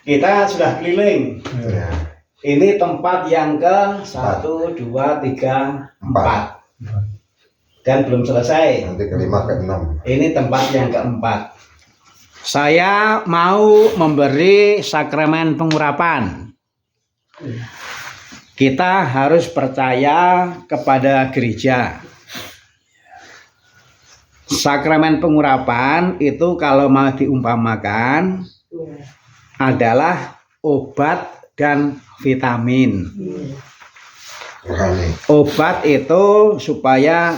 Kita sudah keliling. Ya. Ini tempat yang ke 1, 2, 3, 4. Dan belum selesai. Nanti kelima, keenam. Ini tempat yang keempat. Saya mau memberi sakramen pengurapan. Kita harus percaya kepada gereja. Sakramen pengurapan itu kalau mau diumpamakan adalah obat dan vitamin. Rohani. Obat itu supaya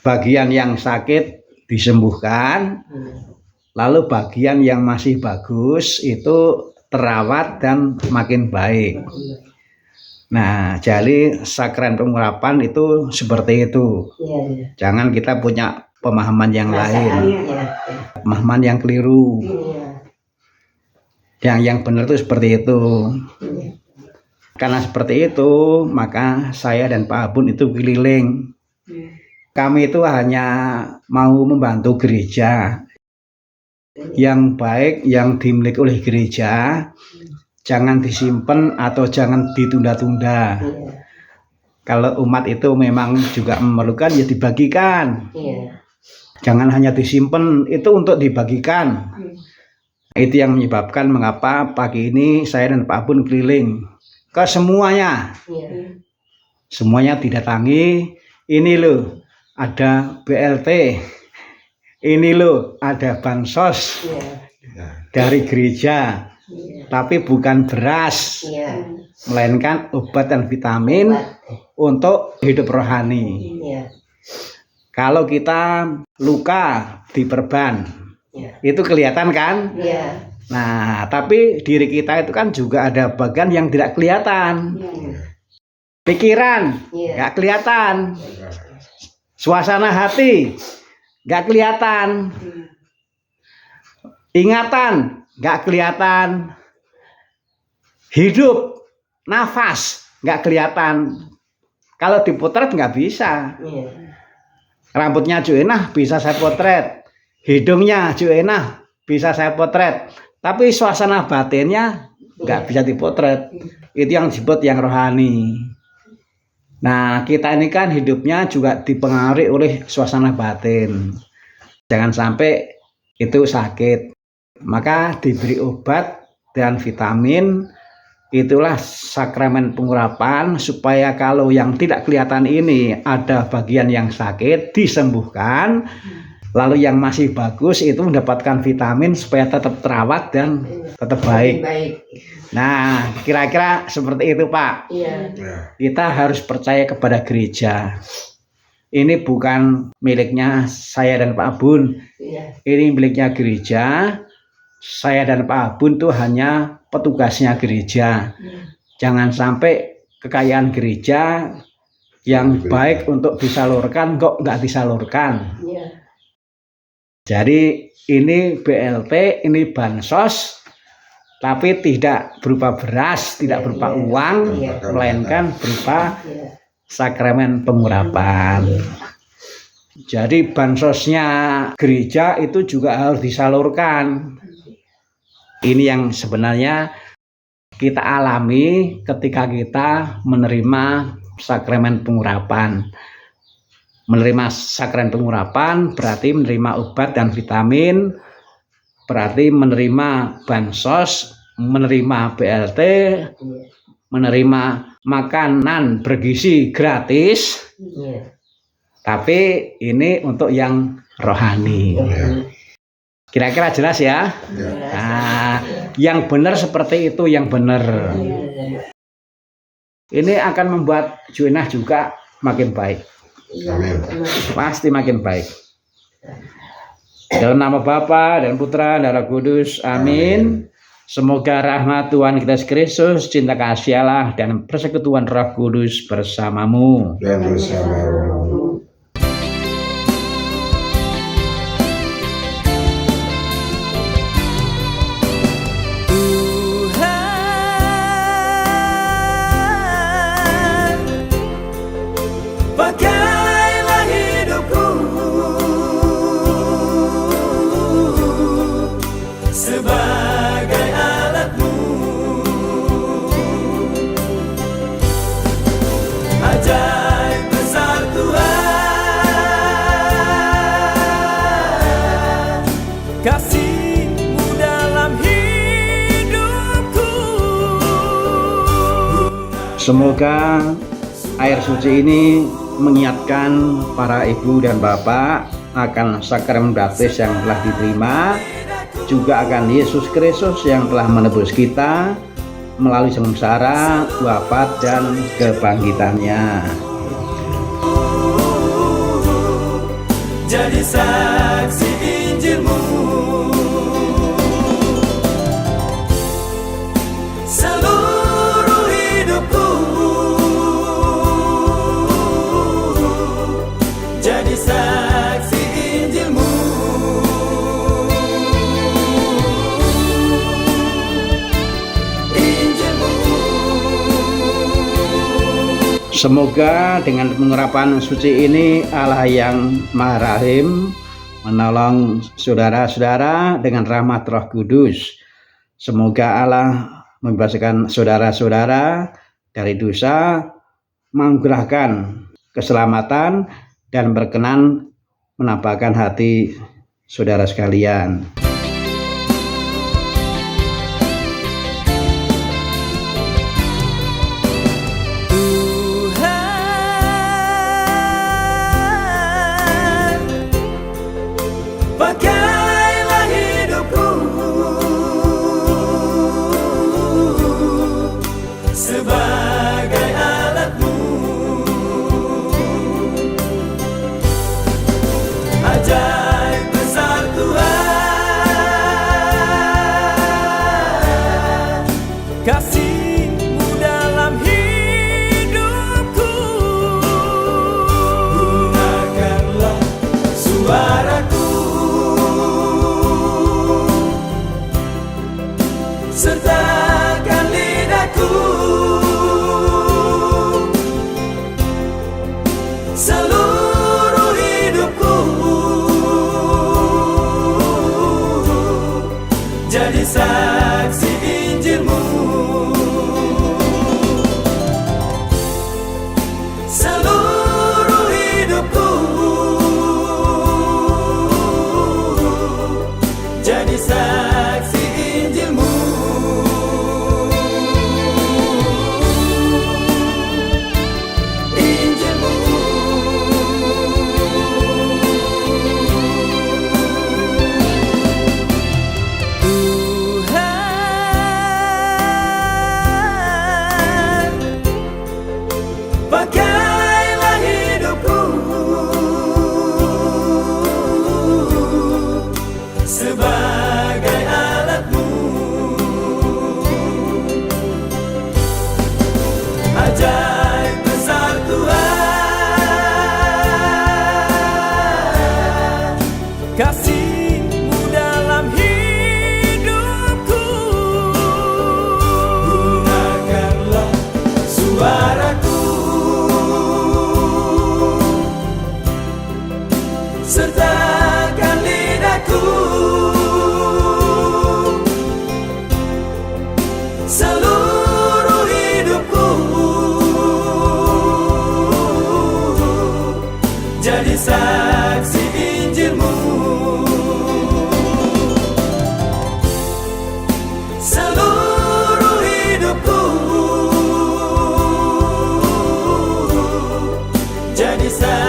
bagian yang sakit disembuhkan, lalu bagian yang masih bagus itu terawat dan makin baik. Nah, jadi sakramen pengurapan itu seperti itu. Jangan kita punya pemahaman yang lain, pemahaman yang keliru. Yang benar itu seperti itu. Karena seperti itu, maka saya dan Pak Abun itu keliling. Kami itu hanya mau membantu gereja. Yang baik yang dimiliki oleh gereja jangan disimpan atau jangan ditunda-tunda. Kalau umat itu memang juga memerlukan, ya dibagikan. Jangan hanya disimpan, itu untuk dibagikan. Itu yang menyebabkan mengapa pagi ini saya dan Pak Abun keliling ke semuanya. Semuanya didatangi. Ini loh ada BLT, ini loh ada bansos dari gereja, tapi bukan beras, melainkan obat dan vitamin untuk hidup rohani. Kalau kita luka diperban, itu kelihatan kan? Nah, tapi diri kita itu kan juga ada bagian yang tidak kelihatan. Pikiran nggak kelihatan, suasana hati nggak kelihatan, ingatan nggak kelihatan, hidup, nafas nggak kelihatan. Kalau dipotret nggak bisa. Rambutnya Joenah bisa saya potret, hidungnya Joenah bisa saya potret, tapi suasana batinnya nggak bisa dipotret. Itu yang disebut yang rohani. Nah, kita ini kan hidupnya juga dipengaruhi oleh suasana batin. Jangan sampai itu sakit. Maka diberi obat dan vitamin. Itulah sakramen pengurapan supaya kalau yang tidak kelihatan ini ada bagian yang sakit disembuhkan. Lalu yang masih bagus itu mendapatkan vitamin supaya tetap terawat dan tetap baik. Nah, kira-kira seperti itu, Pak. Kita harus percaya kepada gereja. Ini bukan miliknya saya dan Pak Abun. Ini miliknya gereja. Saya dan Pak Abun itu hanya petugasnya gereja. Jangan sampai kekayaan gereja yang baik untuk disalurkan kok nggak disalurkan. Jadi ini BLT, ini bansos, tapi tidak berupa beras, tidak berupa uang, melainkan berupa sakramen pengurapan. Jadi bansosnya gereja itu juga harus disalurkan. Ini yang sebenarnya kita alami ketika kita menerima sakramen pengurapan. Menerima sakramen pengurapan berarti menerima obat dan vitamin, berarti menerima bansos, menerima BLT, menerima makanan bergizi gratis. Tapi ini untuk yang rohani. Kira-kira jelas ya? Nah, yang benar seperti itu, yang benar. Ini akan membuat Joenah juga makin baik. Amin. Pasti makin baik. Dalam nama Bapa dan Putra dan Roh Kudus. Amin. Semoga rahmat Tuhan kita Yesus Kristus, cinta kasih Allah dan persekutuan Roh Kudus bersamamu. Dan bersama sebagai alatmu. Ajaib besar Tuhan, kasih-Mu dalam hidupku. Semoga air suci ini mengingatkan para ibu dan bapak akan sakramen baptis yang telah diterima, juga akan Yesus Kristus yang telah menebus kita melalui sengsara, wafat, dan kebangkitannya. Jadi saksi Injil-Mu, seluruh hidupku jadi saksi Injil-Mu. Semoga dengan pengurapan suci ini Allah yang Maha Rahim menolong saudara-saudara dengan rahmat Roh Kudus. Semoga Allah membebaskan saudara-saudara dari dosa, menganugerahkan keselamatan, dan berkenan menambahkan hati saudara sekalian. Pakailah hidupku sebagai alat-Mu. Ajaib besar Tuhan, kasih-Mu dalam hidupku. Gunakanlah suaraku sertakan lidahku, seluruh hidupku jadi saksi Injil-Mu. Seluruh hidupku jadi saksi Injil-Mu. Pakailah hidupku sebagai alat-Mu. Ajaib besar Tuhan, kasih-Mu dalam hidupku. Gunakanlah suaraku sertakan lidahku, seluruh hidupku jadi saksi Injil-Mu. Seluruh hidupku jadi saksi